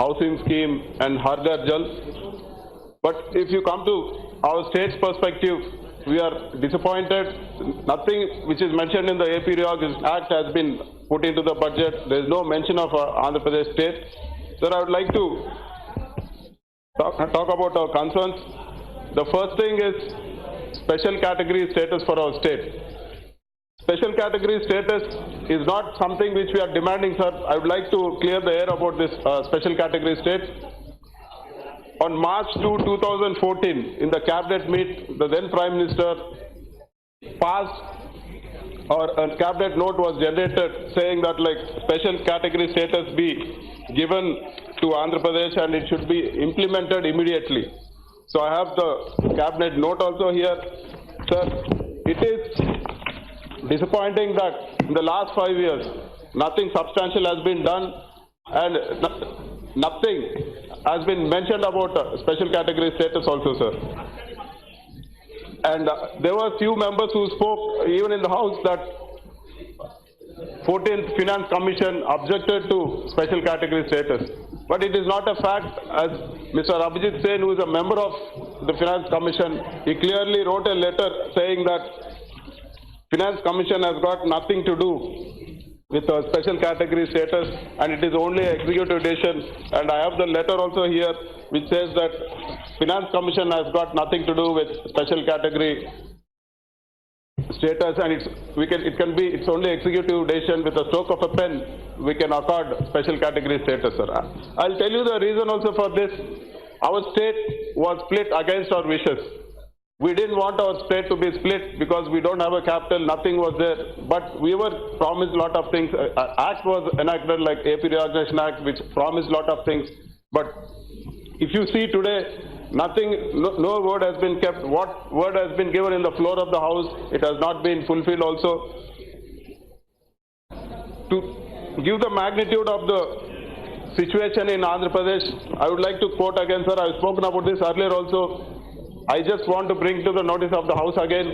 housing scheme and Har Ghar Jal. But if you come to our state's perspective, we are disappointed. Nothing which is mentioned in the AP Reorg Act has been put into the budget. There is no mention of Andhra Pradesh state. Sir, I would like to talk about our concerns. The first thing is special category status for our state. Special category status is not something which we are demanding, sir. I would like to clear the air about this special category state. On March 2, 2014, in the cabinet meet, the then Prime Minister passed, or a cabinet note was generated saying that like special category status be given to Andhra Pradesh and it should be implemented immediately. So I have the cabinet note also here. Sir, it is disappointing that in the last 5 years, nothing substantial has been done and nothing has been mentioned about special category status also, sir. And there were few members who spoke even in the House that 14th Finance Commission objected to special category status. But it is not a fact, as Mr. Abhijit Sen, who is a member of the Finance Commission, he clearly wrote a letter saying that Finance Commission has got nothing to do with a special category status and it is only executive decision. And I have the letter also here which says that Finance Commission has got nothing to do with special category status and it's only executive decision. With a stroke of a pen we can accord special category status, sir. I'll tell you the reason also for this. Our state was split against our wishes. We didn't want our state to be split because we don't have a capital, nothing was there. But we were promised a lot of things. Act was enacted like AP Reorganization Act, which promised a lot of things. But if you see today, nothing, no word has been kept. What word has been given in the floor of the House, it has not been fulfilled also. To give the magnitude of the situation in Andhra Pradesh, I would like to quote again, sir. I've spoken about this earlier also. I just want to bring to the notice of the House again.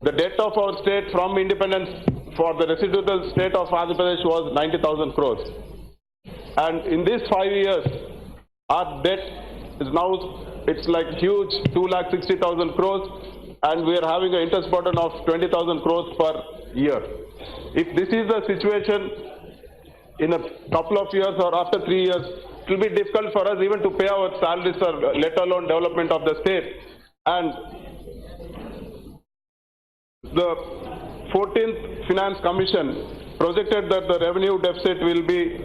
The debt of our state from independence for the residual state of Andhra Pradesh was 90,000 crores. And in these 5 years, our debt is now, it's like huge, 2,60,000 crores, and we are having an interest burden of 20,000 crores per year. If this is the situation in a couple of years or after 3 years, it will be difficult for us even to pay our salaries, or let alone development of the state. And the 14th Finance Commission projected that the revenue deficit will be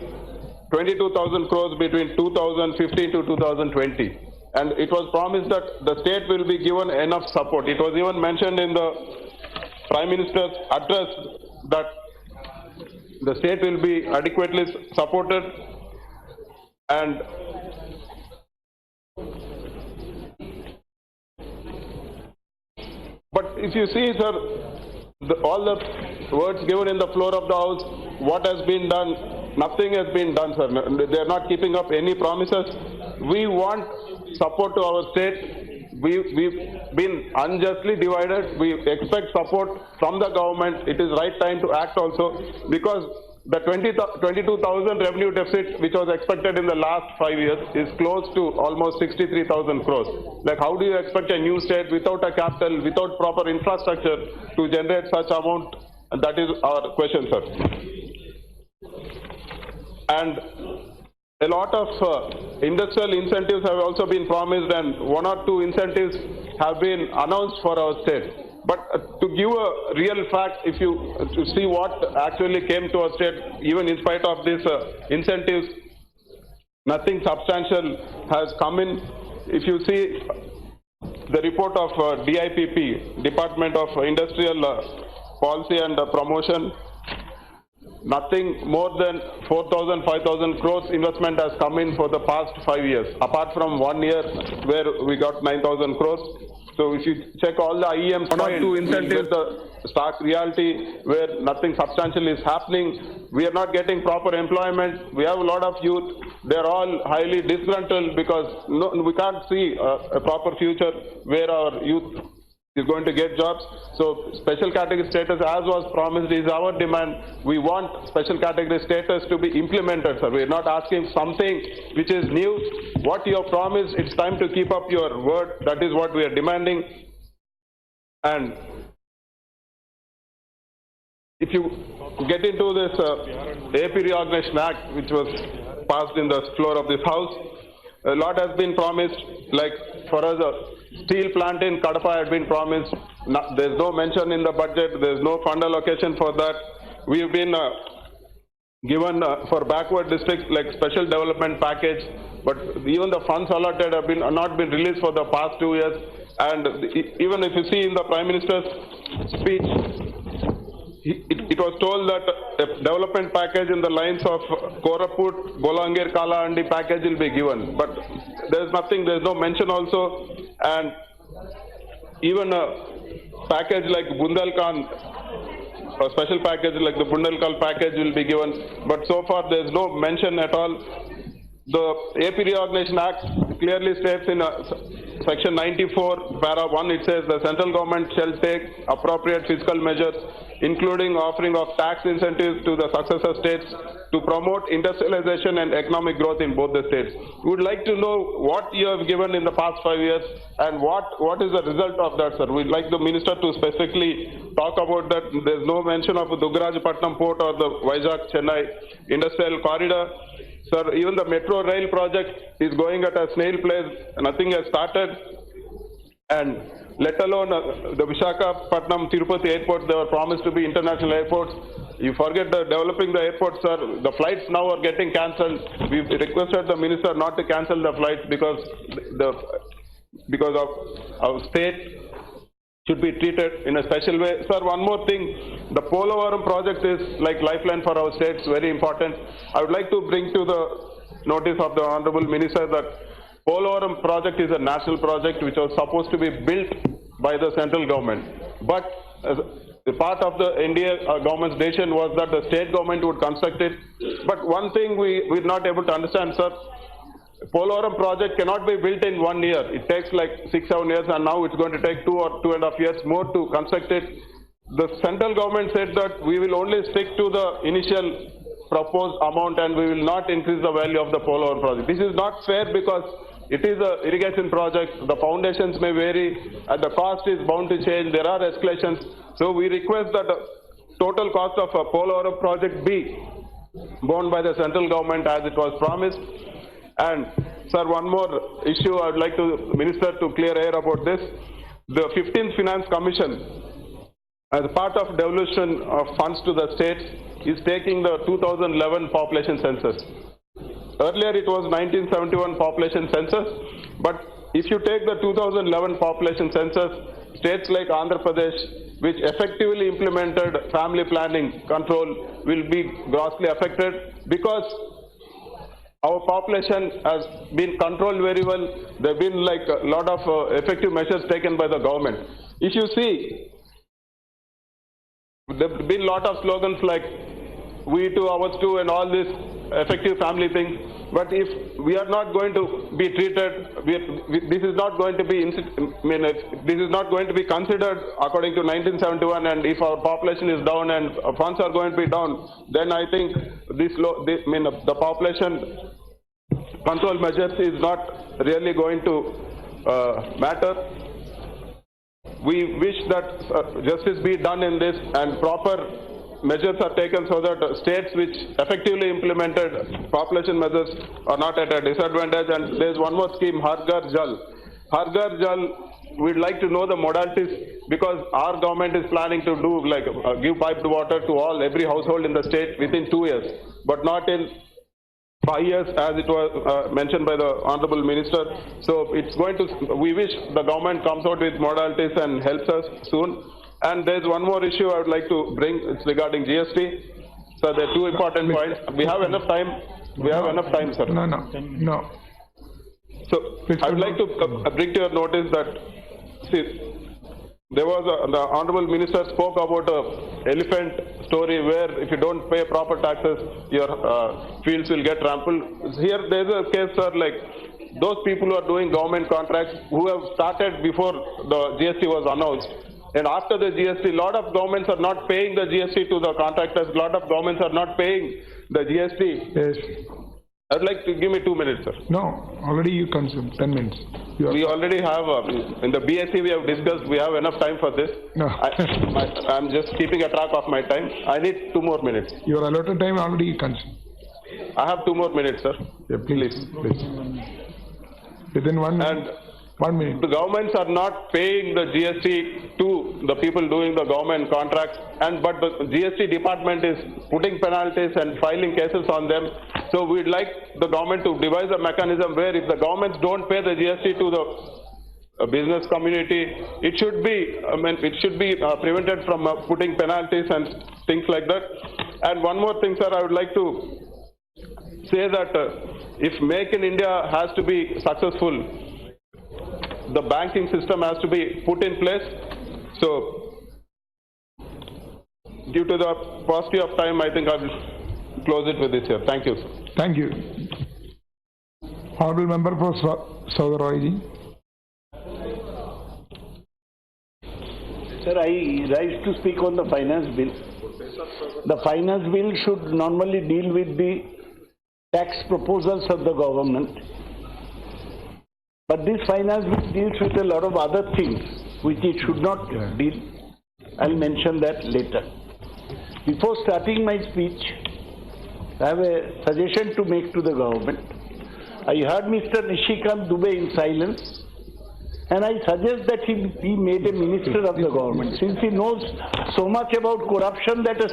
22,000 crores between 2015 to 2020. And it was promised that the state will be given enough support. It was even mentioned in the Prime Minister's address that the state will be adequately supported. And but if you see, sir, all the words given in the floor of the House, what has been done? Nothing has been done, sir. They are not keeping up any promises. We want support to our state. We've been unjustly divided. We expect support from the government. It is right time to act also, because the 22,000 revenue deficit which was expected in the last 5 years is close to almost 63,000 crores. Like, how do you expect a new state without a capital, without proper infrastructure to generate such amount? And that is our question, sir. And a lot of industrial incentives have also been promised, and 1 or 2 incentives have been announced for our state. But to give a real fact, if you to see what actually came to our state, even in spite of these incentives, nothing substantial has come in. If you see the report of DIPP, Department of Industrial Policy and Promotion, nothing more than 4,000, 5,000 crores investment has come in for the past 5 years, apart from 1 year where we got 9,000 crores. So if you check all the IEM points, to incentives, the stark reality where nothing substantial is happening. We are not getting proper employment. We have a lot of youth. They are all highly disgruntled because we can't see a proper future where our youth is going to get jobs. So special category status, as was promised, is our demand. We want special category status to be implemented, sir. We are not asking something which is new. What you have promised, it's time to keep up your word. That is what we are demanding. And if you get into this AP Reorganization Act, which was passed in the floor of this House, a lot has been promised. Like for us, a steel plant in Kadapa had been promised. There's no mention in the budget. There's no fund allocation for that. We've been given for backward districts like special development package, but even the funds allotted have not been released for the past 2 years. And even if you see in the Prime Minister's speech, it was told that a development package in the lines of Koraput, Bolangir, Kalahandi package will be given. But there's nothing, there's no mention also. And even a package like Bundelkhand, a special package like the Bundelkhand package will be given. But so far there's no mention at all. The AP Reorganization Act clearly states in Section 94, Para 1, it says the central government shall take appropriate fiscal measures, including offering of tax incentives to the successor states to promote industrialization and economic growth in both the states. We would like to know what you have given in the past 5 years and what is the result of that, sir. We'd like the minister to specifically talk about that. There's no mention of the Dugrajapatnam port or the Vizag-Chennai industrial corridor. Sir, even the metro rail project is going at a snail pace. Nothing has started. And let alone the Visakhapatnam, Tirupati airports, they were promised to be international airports. You forget developing the airports, sir. The flights now are getting cancelled. We've requested the minister not to cancel the flights because of our state should be treated in a special way. Sir, one more thing. The Polavaram project is like lifeline for our states, very important. I would like to bring to the notice of the Honorable Minister that Polavaram project is a national project which was supposed to be built by the central government. But the part of the NDA government's decision was that the state government would construct it. But one thing we're not able to understand, sir, Polavaram project cannot be built in 1 year. It takes like 6-7 years, and now it's going to take 2 or 2.5 years more to construct it. The central government said that we will only stick to the initial proposed amount and we will not increase the value of the Polavaram project. This is not fair because it is an irrigation project. The foundations may vary and the cost is bound to change. There are escalations. So we request that the total cost of a Polavaram project be borne by the central government as it was promised. And sir, one more issue I would like to minister to clear air about this. The 15th Finance Commission, as part of devolution of funds to the states, is taking the 2011 population census. Earlier it was 1971 population census, but if you take the 2011 population census, states like Andhra Pradesh, which effectively implemented family planning control, will be grossly affected because our population has been controlled very well. There have been like a lot of effective measures taken by the government. If you see, there have been a lot of slogans like we too, ours too, and all this effective family things. But if we are not going to be treated, this is not going to be, this is not going to be considered according to 1971. And if our population is down and funds are going to be down, then I think the population control measures is not really going to matter. We wish that justice be done in this and proper measures are taken so that states which effectively implemented population measures are not at a disadvantage. And there is one more scheme, Har Ghar Jal. Har Ghar Jal, we'd like to know the modalities because our government is planning to do like give piped water to every household in the state within 2 years, but not in 5 years as it was mentioned by the Honorable Minister. So it's going to, we wish the government comes out with modalities and helps us soon. And there's one more issue I would like to bring. It's regarding GST. So there are two important points. We have enough time. We have enough time, sir. No. So I would like to bring to your notice that, see, there was the Honorable Minister spoke about a elephant story where if you don't pay proper taxes, your fields will get trampled. Here there's a case, sir, like those people who are doing government contracts, who have started before the GST was announced, and after the GST, lot of governments are not paying the GST to the contractors, lot of governments are not paying the GST. Yes. I'd like to give me 2 minutes, sir. No, already you consumed 10 minutes. We already have, in the BSc we have discussed, we have enough time for this. No. I'm just keeping a track of my time. I need 2 more minutes. Your allotted time already you consumed. I have 2 more minutes, sir. Yeah, please. Within 1 minute. 1 minute. The governments are not paying the GST to the people doing the government contracts, but the GST department is putting penalties and filing cases on them. So we'd like the government to devise a mechanism where if the governments don't pay the GST to the business community, it should be, prevented from putting penalties and things like that. And one more thing, sir, I would like to say that if Make in India has to be successful, the banking system has to be put in place. So, due to the paucity of time, I think I will close it with this here. Thank you, sir. Thank you. Honorable Member for Saudar Roy ji. Sir, I rise to speak on the finance bill. The finance bill should normally deal with the tax proposals of the government. But this finance bill deals with a lot of other things which it should not deal. I'll mention that later. Before starting my speech, I have a suggestion to make to the government. I heard Mr. Nishikant Dubey in silence, and I suggest that he be made a minister of the government, since he knows so much about corruption that a